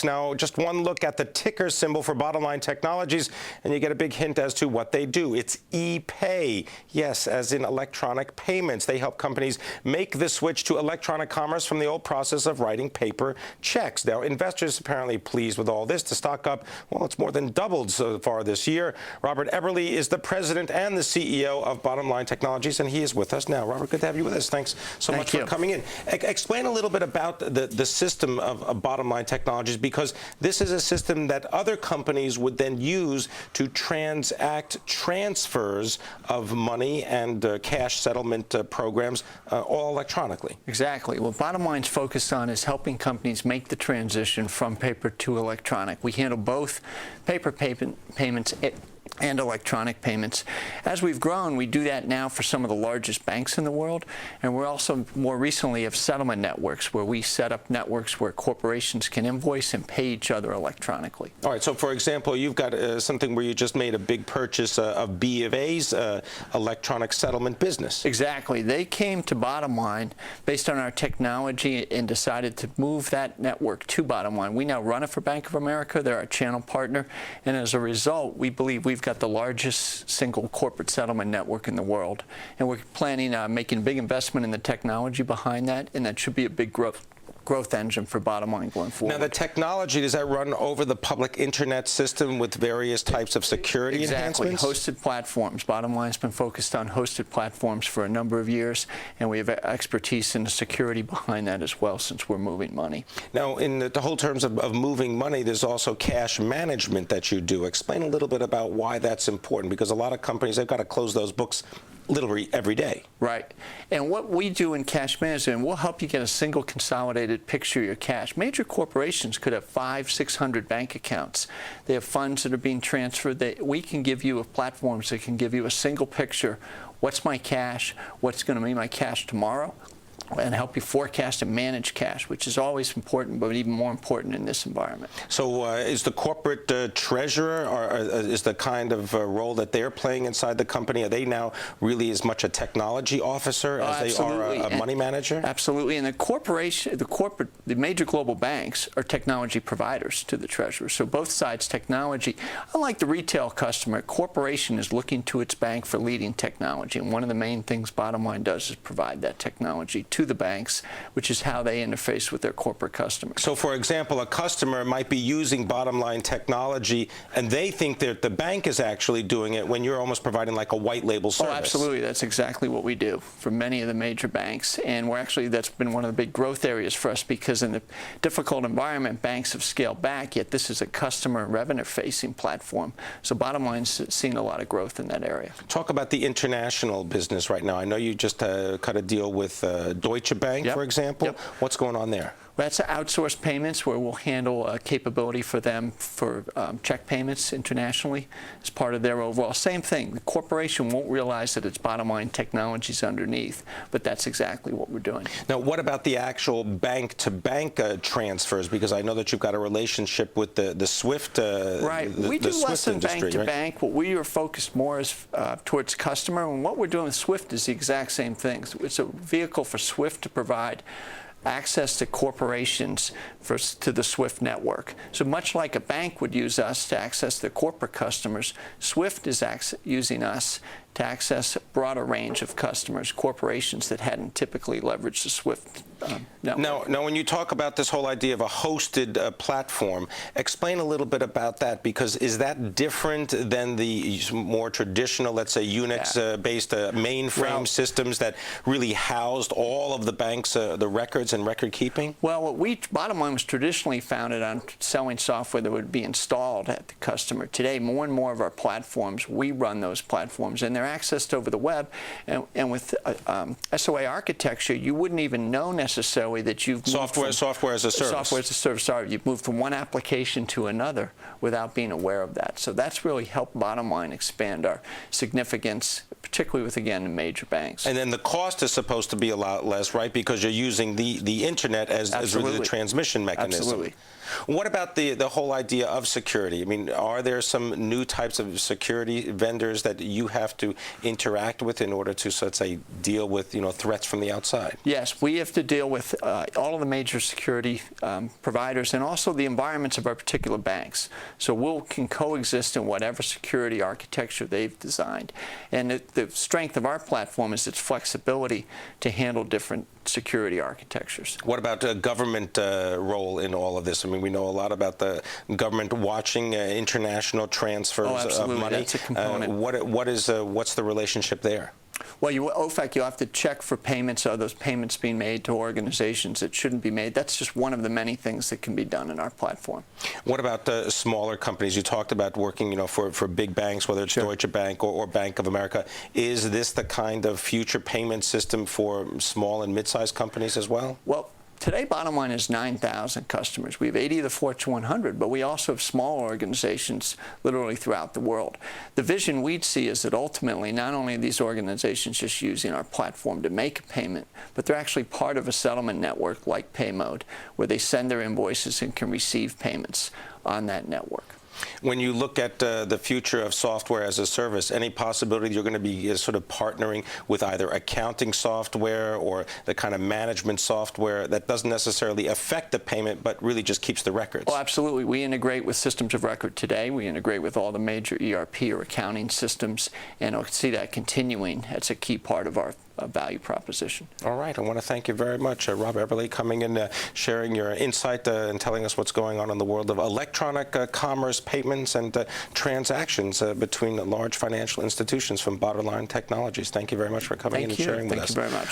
stocks. Now, just one look at the ticker symbol for Bottomline Technologies, and you get a big hint as to what they do. It's ePay. Yes, as in electronic payments. They help companies make the switch to electronic commerce from the old process of writing paper checks. Now, investors apparently pleased with all this. The stock up, well, it's more than doubled so far this year. Robert Eberle is the president and the CEO of Bottomline Technologies, and he is with us now. Robert, good to have you with us. Thanks so much for coming in. Explain a little bit about the system of Bottomline Technologies, because this is a system that other companies would then use to transact transfers of money and cash settlement programs all electronically. Exactly. What Bottomline's focused on is helping companies make the transition from paper to electronic. We handle both paper payments and electronic payments. As we've grown, we do that now for some of the largest banks in the world, and we're also more recently have settlement networks where we set up networks where corporations can invoice and pay each other electronically. All right, so for example, you've got something where you just made a big purchase of B of A's electronic settlement business. Exactly. They came to Bottomline based on our technology and decided to move that network to Bottomline. We now run it for Bank of America. They're our channel partner, and as a result, we believe we've got the largest single corporate settlement network in the world, and we're planning on making a big investment in the technology behind that, and that should be a big growth engine for Bottomline going forward. Now, the technology, does that run over the public internet system with various types of security enhancements? Hosted platforms. Bottomline's been focused on hosted platforms for a number of years, and we have expertise in the security behind that as well, since we're moving money. Now, in the whole terms of moving money, there's also cash management that you do. Explain a little bit about why that's important, because a lot of companies, they've got to close those books literally every day. Right. And what we do in cash management, we'll help you get a single consolidated picture of your cash. Major corporations could have 500, 600 bank accounts. They have funds that are being transferred. We can give you platforms that can give you a single picture. What's my cash? What's going to be my cash tomorrow? And help you forecast and manage cash, which is always important, but even more important in this environment. So is the corporate treasurer, or is the kind of role that they're playing inside the company, are they now really as much a technology officer as they are a money manager? Absolutely. And the major global banks are technology providers to the treasurer. So both sides technology. Unlike the retail customer, a corporation is looking to its bank for leading technology. And one of the main things Bottomline does is provide that technology to the banks, which is how they interface with their corporate customers. So, for example, a customer might be using Bottomline technology, and they think that the bank is actually doing it when you're almost providing like a white label service. Oh, absolutely. That's exactly what we do for many of the major banks, and that's been one of the big growth areas for us, because in the difficult environment, banks have scaled back, yet this is a customer revenue-facing platform. So Bottomline's seen a lot of growth in that area. Talk about the international business right now. I know you just cut a deal with Deutsche Bank, for example. What's going on there? Well, that's outsourced payments, where we'll handle a capability for them for check payments internationally as part of their overall. Same thing. The corporation won't realize that it's Bottomline Technologies underneath, but that's exactly what we're doing. Now, what about the actual bank-to-bank transfers? Because I know that you've got a relationship with the SWIFT Right. We do less than bank-to-bank. What we are focused more is towards customer, and what we're doing with SWIFT is the exact same thing. It's a vehicle for SWIFT to provide access to corporations to the SWIFT network. So much like a bank would use us to access their corporate customers, SWIFT is using us to access a broader range of customers, corporations that hadn't typically leveraged the SWIFT network. Now, when you talk about this whole idea of a hosted platform, explain a little bit about that, because is that different than the more traditional, let's say, Unix-based mainframe systems that really housed all of the bank's the records and record keeping? Well, Bottomline was traditionally founded on selling software that would be installed at the customer. Today, more and more of our platforms, we run those platforms, and they're accessed over the web. And with SOA architecture, you wouldn't even know necessarily that you've moved software as a service. Software as a service. Sorry, you've moved from one application to another without being aware of that. So that's really helped Bottomline expand our significance, particularly with, again, the major banks. And then the cost is supposed to be a lot less, right? Because you're using the internet as really the transmission mechanism. Absolutely. What about the whole idea of security? I mean, are there some new types of security vendors that you have to interact with in order to, so let's say, deal with threats from the outside? Yes, we have to deal with all of the major security providers and also the environments of our particular banks. So we can coexist in whatever security architecture they've designed. And the strength of our platform is its flexibility to handle different security architectures. What about government role in all of this? I mean, we know a lot about the government watching international transfers of money. That's a component. What's the relationship there? Well, OFAC, you have to check for payments. Are those payments being made to organizations that shouldn't be made? That's just one of the many things that can be done in our platform. What about smaller companies? You talked about working, for big banks, whether it's Deutsche Bank or Bank of America. Is this the kind of future payment system for small and mid-sized companies as well? Well, today, Bottomline has 9,000 customers. We have 80 of the Fortune 100, but we also have small organizations literally throughout the world. The vision we'd see is that ultimately, not only are these organizations just using our platform to make a payment, but they're actually part of a settlement network like PayMode, where they send their invoices and can receive payments on that network. When you look at the future of software as a service, any possibility you're going to be sort of partnering with either accounting software or the kind of management software that doesn't necessarily affect the payment but really just keeps the records? Oh, absolutely. We integrate with systems of record today. We integrate with all the major ERP or accounting systems, and I see that continuing. That's a key part of our value proposition. All right. I want to thank you very much, Rob Eberle, coming in, sharing your insight and telling us what's going on in the world of electronic commerce, payments, and transactions between large financial institutions from Bottomline Technologies. Thank you very much for coming in and sharing with us. Thank you very much.